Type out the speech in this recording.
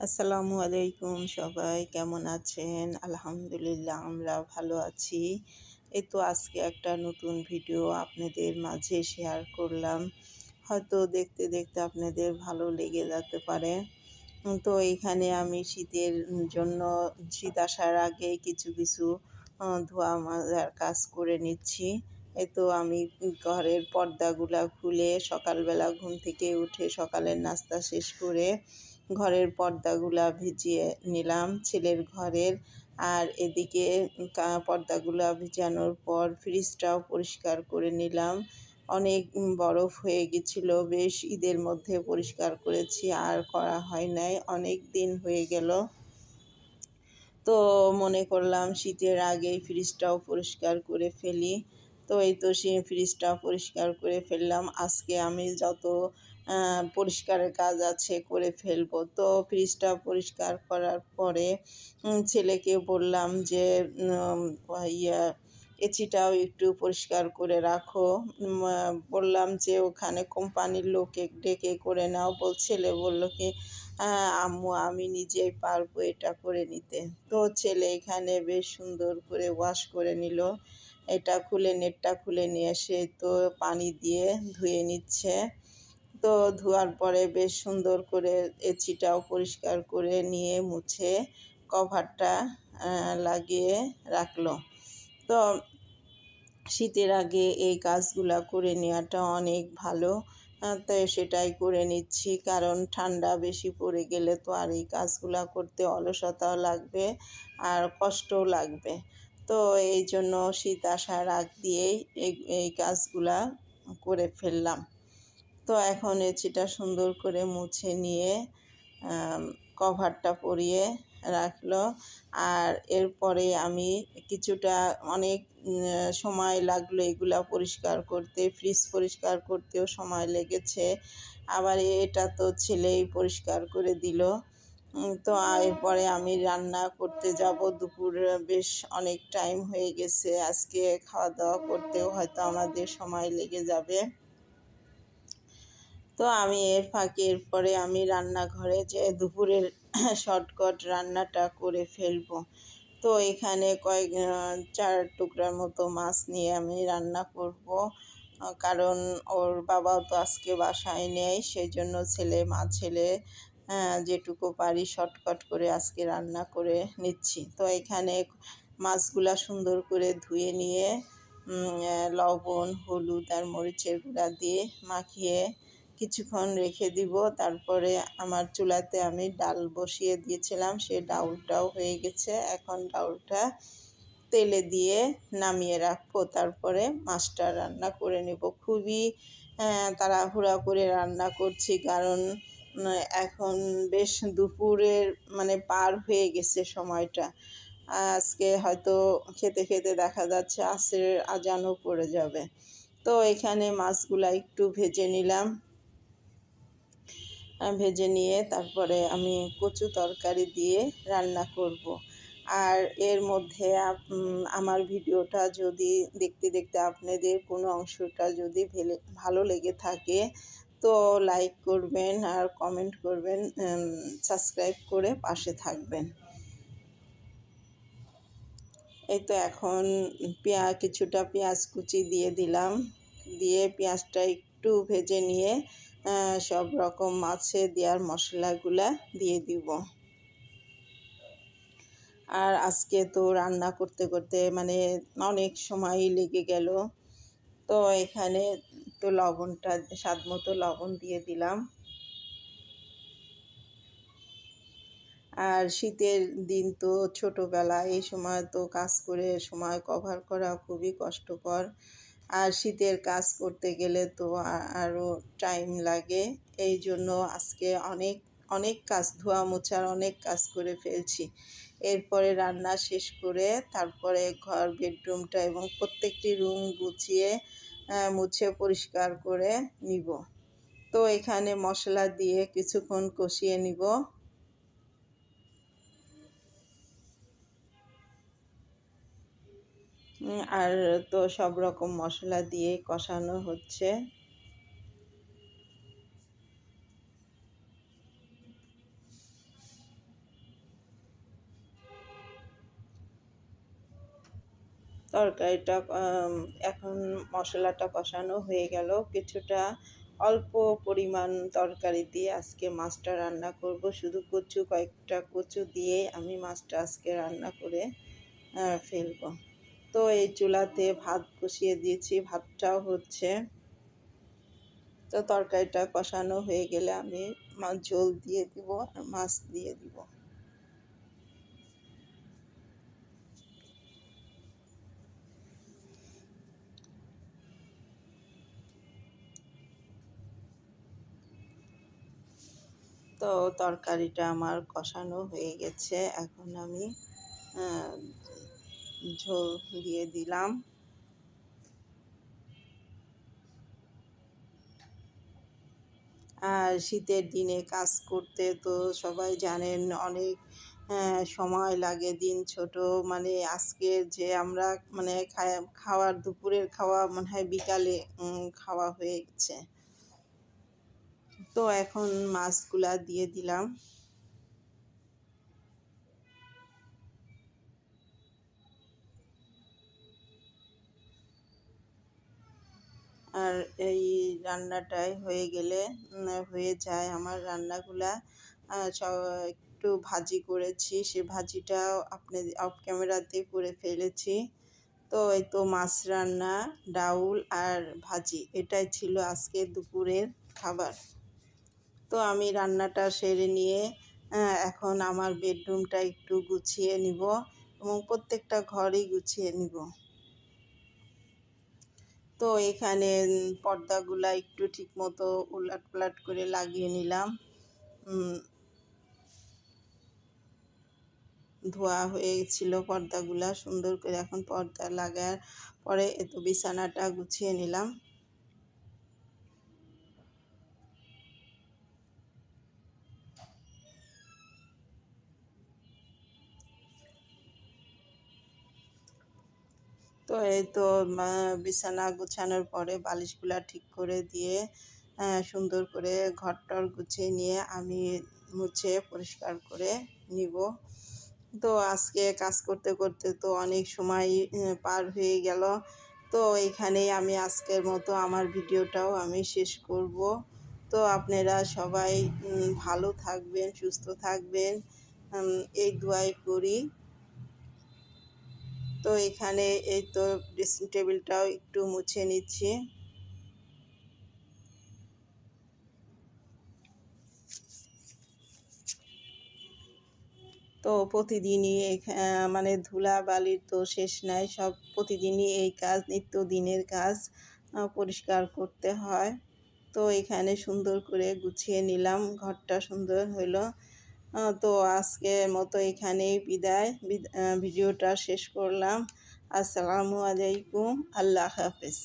আসসালামু আলাইকুম, সবাই কেমন আছেন? আলহামদুলিল্লাহ আমরা ভালো আছি। এই তো আজকে একটা নতুন ভিডিও আপনাদের মাঝে শেয়ার করলাম। হয়তো দেখতে দেখতে আপনাদের ভালো লেগে যেতে পারে। তো এখানে আমি শীতের জন্য শীত আসার আগে কিছু কিছু ধোয়া মাজার কাজ করে নিচ্ছি। এই তো আমি ঘরের পর্দাগুলা খুলে সকালবেলা ঘুম থেকে উঠে সকালের নাস্তা শেষ করে ঘরের পর্দাগুলা ভিজিয়ে নিলাম ছেলের ঘরের। আর এদিকে পর্দাগুলা ভিজানোর পর ফ্রিজটাও পরিষ্কার করে নিলাম। অনেক বরফ হয়ে গেছিল, বেশ ঈদের মধ্যে পরিষ্কার করেছি, আর করা হয় নাই, অনেক দিন হয়ে গেল। তো মনে করলাম শীতের আগেই ফ্রিজটাও পরিষ্কার করে ফেলি। তো এই তো সে ফ্রিজটা পরিষ্কার করে ফেললাম। আজকে আমি যত পরিষ্কারের কাজ আছে করে ফেলবো। তো ফ্রিজটা পরিষ্কার করার পরে ছেলেকে বললাম যে ইয়া এচিটাও একটু পরিষ্কার করে রাখো। বললাম যে ওখানে কোম্পানির লোককে ডেকে করে নাও। ছেলে বলল কি, আম্মু আমি নিজেই পারবো এটা করে নিতে। তো ছেলে এখানে বেশ সুন্দর করে ওয়াশ করে নিল। এটা খুলে নেটটা খুলে নিয়ে এসে তো পানি দিয়ে ধুয়ে নিচ্ছে। তো ধোয়ার পরে বেশ সুন্দর করে এচিটাও পরিষ্কার করে নিয়ে মুছে কভারটা লাগিয়ে রাখলো। তো শীতের আগে এই কাজগুলা করে নেওয়াটা অনেক ভালো। তাই সেটাই করে নিচ্ছি, কারণ ঠান্ডা বেশি পড়ে গেলে তো আর এই কাজগুলা করতে অলসতাও লাগবে আর কষ্টও লাগবে। তো এই জন্য শীত আসার আগ দিয়েই এই কাজগুলা করে ফেললাম। তো এখন এচিটা সুন্দর করে মুছে নিয়ে কভারটা পরিয়ে রাখলো। আর এরপরে আমি কিছুটা অনেক সময় লাগলো এগুলা পরিষ্কার করতে, ফ্রিজ পরিষ্কার করতেও সময় লেগেছে। আবার এটা তো ছেলেই পরিষ্কার করে দিল। তো এরপরে আমি রান্না করতে যাব। দুপুর বেশ অনেক টাইম হয়ে গেছে, আজকে খাওয়া দাওয়া করতেও হয়তো আমাদের সময় লেগে যাবে। তো আমি এর ফাঁকে এরপরে আমি রান্নাঘরে যে দুপুরের শর্টকাট রান্নাটা করে ফেলবো। তো এখানে কয়েক 4 টুকরার মতো মাছ নিয়ে আমি রান্না করব। কারণ ওর বাবাও তো আজকে বাসায় নেই, সেই জন্য ছেলে যেটুকু পারি শর্টকাট করে আজকে রান্না করে নিচ্ছি। তো এখানে মাছগুলা সুন্দর করে ধুয়ে নিয়ে লবণ, হলুদ আর মরিচের গুঁড়া দিয়ে মাখিয়ে কিছুক্ষণ রেখে দিব। তারপরে আমার চুলাতে আমি ডাল বসিয়ে দিয়েছিলাম, সে ডাউলটাও হয়ে গেছে। এখন ডাউলটা তেলে দিয়ে নামিয়ে রাখবো, তারপরে মাছটা রান্না করে নেব। খুবই তাড়াহুড়া করে রান্না করছি, কারণ এখন বেশ দুপুরের পার হয়ে গেছে সময়টা। আজকে হয়তো খেতে খেতে দেখা যাচ্ছে আসরের আজানও পড়ে যাবে। তো এখানে মাছগুলা একটু ভেজে নিলাম। ভেজে নিয়ে তারপরে আমি কচু তরকারি দিয়ে রান্না করব। আর এর মধ্যে আমার ভিডিওটা যদি দেখতে দেখতে আপনাদের কোনো অংশটা যদি ভালো লেগে থাকে তো লাইক করবেন আর কমেন্ট করবেন, সাবস্ক্রাইব করে পাশে থাকবেন। এই তো এখন কিছুটা পেঁয়াজ কুচি দিয়ে দিলাম, দিয়ে পেঁয়াজটা একটু ভেজে নিয়ে সব রকম মাছে দেওয়ার মশলাগুলা দিয়ে দিব। আর আজকে তো রান্না করতে করতে অনেক সময়ই লেগে গেল। তো এখানে তো লবণটা স্বাদ মতো লবণ দিয়ে দিলাম। আর শীতের দিন তো ছোটোবেলা, এই সময় তো কাজ করে সময় কভার করা খুবই কষ্টকর। আর শীতের কাজ করতে গেলে তো আরও টাইম লাগে। এই জন্য আজকে অনেক অনেক কাজ, ধোয়া মোছার অনেক কাজ করে ফেলছি। এরপরে রান্না শেষ করে তারপরে ঘর, বেডরুমটা এবং প্রত্যেকটি রুম গুছিয়ে মুছে পরিষ্কার করে নিব। তো এখানে মশলা দিয়ে কিছুক্ষণ কষিয়ে নিব। আর তো সব রকম মশলা দিয়ে কষানো হচ্ছে। তরকারিটা এখন মশলাটা কষানো হয়ে গেল। কিছুটা অল্প পরিমাণ তরকারি দিয়ে আজকে মাছটা রান্না করব। শুধু কয়েকটা কচু দিয়ে আমি মাছটা আজকে রান্না করে ফেলবো। তো এই চুলাতে ভাত বসিয়ে দিয়েছি, ভাতটাও হচ্ছে। তো তরকারিটা কষানো হয়ে গেলে আমি ঝোল দিয়ে দিব আর মাছ দিয়ে দিব। তো তরকারিটা আমার কষানো হয়ে গেছে, এখন আমি ঝোল দিয়ে দিলাম। আর শীতের দিনে কাজ করতে তো সবাই জানেন অনেক সময় লাগে, দিন ছোট। মানে আজকের যে আমরা মানে খাওয়ার দুপুরের খাওয়া মনে হয় বিকালে খাওয়া হয়ে গেছে। তো এখন মাছগুলা দিয়ে দিলাম। আর এই রান্নাটাই হয়ে গেলে হয়ে যায় আমার রান্নাগুলা। একটু ভাজি করেছি, সে ভাজিটাও আপনি অফ ক্যামেরাতে করে ফেলেছি। তো এই তো মাছ রান্না, ডাউল আর ভাজি, এটাই ছিল আজকে দুপুরের খাবার। তো আমি রান্নাটা সেরে নিয়ে এখন আমার বেডরুমটা একটু গুছিয়ে নিব এবং প্রত্যেকটা ঘরই গুছিয়ে নিব। তো এখানে পর্দাগুলা একটু ঠিকমতো উলট পালট করে লাগিয়ে নিলাম। ধোয়া হয়েছিল পর্দাগুলা, সুন্দর করে এখন পর্দা লাগার পরে এতো বিছানাটা গুছিয়ে নিলাম। তো এই তো বিছানা গুছানোর পরে বালিশগুলা ঠিক করে দিয়ে সুন্দর করে ঘরটর গুছিয়ে নিয়ে আমি মুছে পরিষ্কার করে নিব। তো আজকে কাজ করতে করতে তো অনেক সময় পার হয়ে গেল। তো এখানেই আমি আজকের মতো আমার ভিডিওটাও আমি শেষ করব। তো আপনারা সবাই ভালো থাকবেন, সুস্থ থাকবেন, এই দোয়াই করি। তো এখানে এই তো ড্রেসিং টেবিলটাও একটু মুছে নিচ্ছি। তো প্রতিদিনই মানে ধুলাবালির তো শেষ নাই, সব প্রতিদিনই এই কাজ, নিত্যদিনের কাজ, পরিষ্কার করতে হয়। তো এখানে সুন্দর করে গুছিয়ে নিলাম, ঘরটা সুন্দর হলো। তো আজকের মতো এখানেই বিদায়, ভিডিওটা শেষ করলাম। আসসালামু আলাইকুম, আল্লাহ হাফেজ।